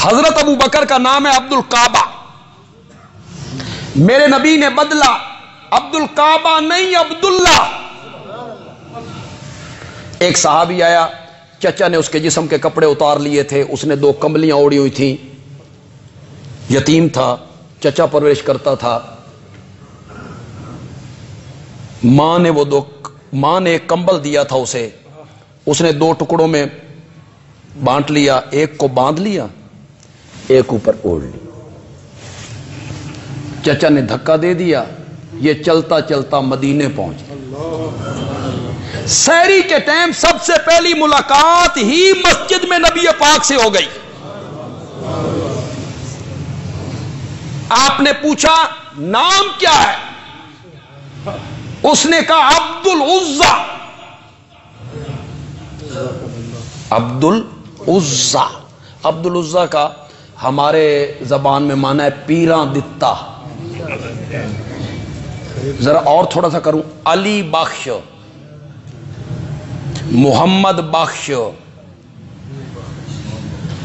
حضرت ابو بکر کا نام ہے عبد الکعبہ، میرے نبی نے بدلا عبد الکعبہ نہیں عبداللہ۔ ایک صحابی آیا، چچا نے اس کے جسم کے کپڑے اتار لیے تھے، اس نے 2 کمبلیاں اوڑی ہوئی تھیں، یتیم تھا، چچا پرورش کرتا تھا، ماں نے ایک کمبل دیا تھا اسے، اس نے 2 ٹکڑوں میں بانٹ لیا، ایک کو باندھ لیا، ایک اوپر اوڑھ لی۔ چچا نے دھکا دے دیا، یہ چلتا چلتا مدینے پہنچ گیا۔ سحری کے ٹائم سب سے پہلی ملاقات ہی مسجد میں نبی پاک سے ہو گئی۔ آپ نے پوچھا نام کیا ہے؟ اس نے کہا عبد العزا۔ عبد العزا، عبد العزا کا ہمارے زبان میں معنی ہے پیراں دتا۔ ذرا اور تھوڑا سا کروں، علی بخش، محمد بخش،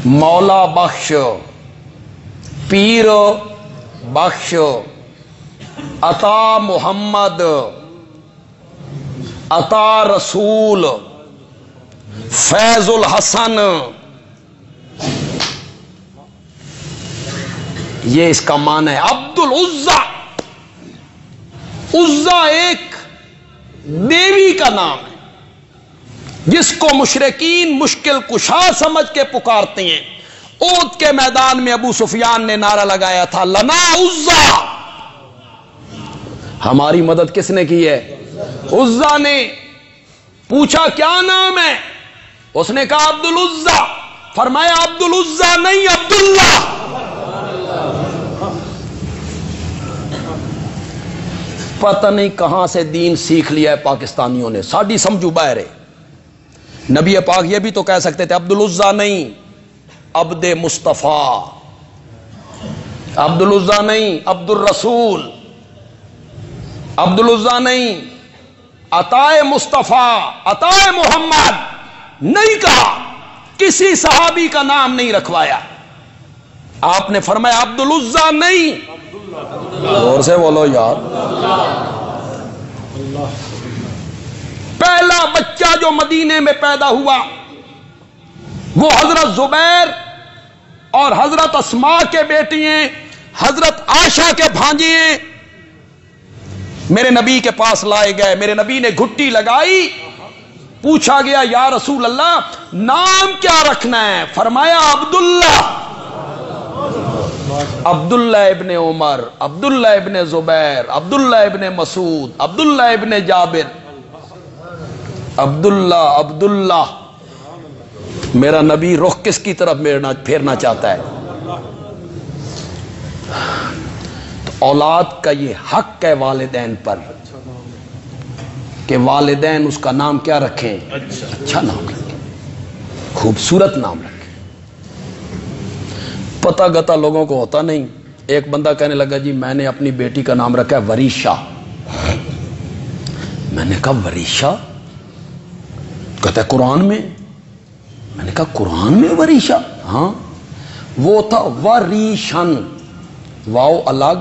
مولا بخش، پیر بخش، عطا محمد، عطا رسول، فیض الحسن، یہ اس کا معنی ہے عبد العزا۔ عزا ایک دیوی کا نام ہے جس کو مشرکین مشکل کشا سمجھ کے پکارتے ہیں۔ احد کے میدان میں ابو سفیان نے نعرہ لگایا تھا لنا عزا، ہماری مدد کس نے کی ہے؟ عزا نے۔ پوچھا کیا نام ہے؟ اس نے کہا عبد العزا۔ فرمایا عبد العزا نہیں عبداللہ۔ پتہ نہیں کہاں سے دین سیکھ لیا ہے پاکستانیوں نے، ساڈی سمجھو باہر ہے۔ نبی پاک یہ بھی تو کہہ سکتے تھے عبد العزا نہیں عبد مصطفیٰ، عبد العزا نہیں عبد الرسول، عبد العزا نہیں عطا مصطفیٰ، عطا محمد نہیں کہا، کسی صحابی کا نام نہیں رکھوایا۔ آپ نے فرمایا عبد العزا نہیں، اور سے بولو یار۔ پہلا بچہ جو مدینے میں پیدا ہوا وہ حضرت زبیر اور حضرت اسماء کے بیٹی ہیں، حضرت عائشہ کے بھانجے ہیں۔ میرے نبی کے پاس لائے گئے، میرے نبی نے گھٹی لگائی، پوچھا گیا یا رسول اللہ نام کیا رکھنا ہے؟ فرمایا عبداللہ۔ عبداللہ ابن عمر، عبداللہ ابن زبیر، عبداللہ ابن مسعود، عبداللہ ابن جابر، عبداللہ عبداللہ۔ میرا نبی رخ کس کی طرف پھیرنا چاہتا ہے؟ تو اولاد کا یہ حق ہے والدین پر کہ والدین اس کا نام کیا رکھیں؟ اچھا نام رکھیں، خوبصورت نام رکھیں۔ پتہ گتا لوگوں کو ہوتا نہیں۔ ایک بندہ کہنے لگا جی میں نے اپنی بیٹی کا نام رکھا ہے وریشا۔ میں نے کہا وریشا؟ کہتا ہے قرآن میں۔ میں نے کہا قرآن میں وریشا؟ ہاں، وہ تھا وریشن، واو الگ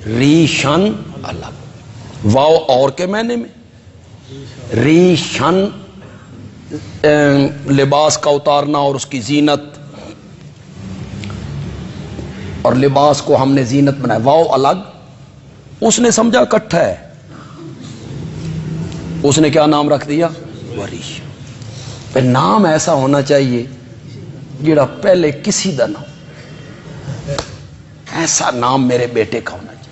ریشن الگ، واو اور کے معنی میں، ریشن لباس کا اتارنا اور اس کی زینت، اور لباس کو ہم نے زینت بنایا، واو الگ۔ اس نے سمجھا اکٹھا ہے، اس نے کیا نام رکھ دیا؟ وریش۔ پھر نام ایسا ہونا چاہیے جڑا پہلے کسی دا نہ ہو، ایسا نام میرے بیٹے کا ہونا چاہیے۔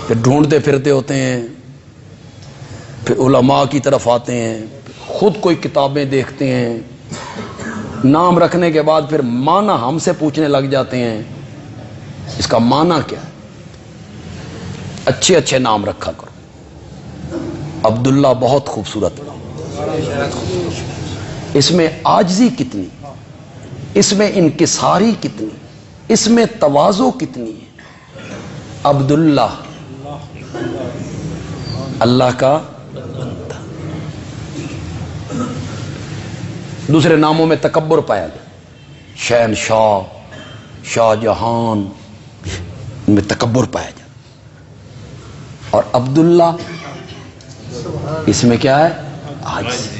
پھر ڈھونڈتے پھرتے ہوتے ہیں، پھر علماء کی طرف آتے ہیں، خود کوئی کتابیں دیکھتے ہیں، نام رکھنے کے بعد پھر معنی ہم سے پوچھنے لگ جاتے ہیں اس کا معنی کیا ہے۔ اچھے اچھے نام رکھا کرو۔ عبداللہ بہت خوبصورت نام، اس میں عاجزی کتنی، اس میں انکساری کتنی، اس میں تواضع کتنی ہے۔ عبداللہ، اللہ کا بندہ۔ دوسرے ناموں میں تکبر پایا گیا، شہنشاہ، شاہ جہان میں تکبر پایا جاتا. اور عبداللہ اس میں کیا ہے؟ عاجزی.